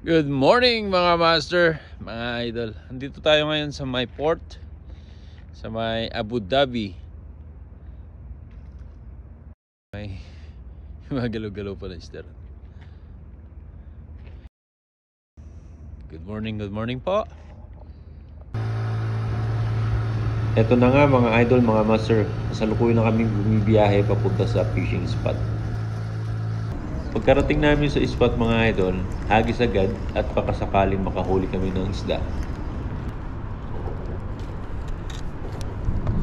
Good morning mga master, mga idol. Andito tayo ngayon sa may port, sa may Abu Dhabi. May magalaw-galaw pa na isda. Good morning po. Ito na nga mga idol, mga master. Kasalukuyan na kaming bumibiyahe papunta sa fishing spot. Pagkarating namin sa spot mga idol, hagis agad at pakasakaling makahuli kami ng isda.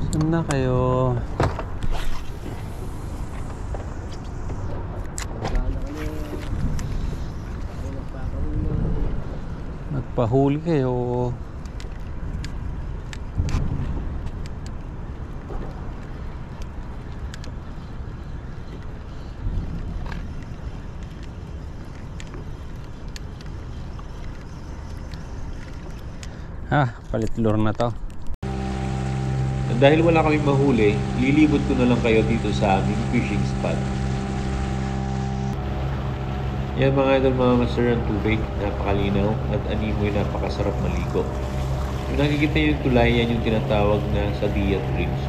Saan na kayo? Nagpahuli kayo. Palit lure na to. Dahil wala kaming mahuli, lilibot ko na lang kayo dito sa aming fishing spot. Yan mga idol, mga master, ang tubig, napakalinaw at animoy, napakasarap maligo. Kung nakikita nyo yung tulay, yan yung tinatawag na Saadiyat Reefs.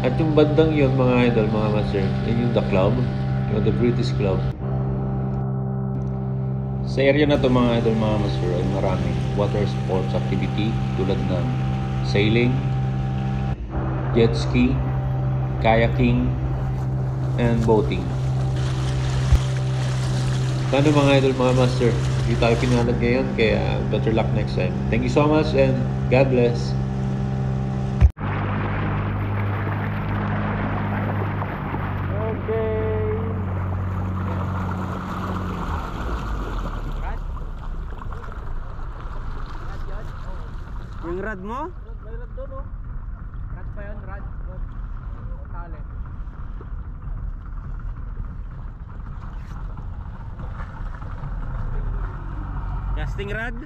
At yung bandang yun mga idol, mga master, yan yung The Club, yung The British Club. Sa area na to mga idol, mga master, ay maraming water sports activity tulad ng sailing, jet ski, kayaking, and boating. Paano mga idol, mga master? Hindi tayo pinalad ngayon, kaya better luck next time. Thank you so much and God bless. Yung rad mo? May rad doon, oh. Rad pa yun, rad. Doon. O, tali. Casting rad?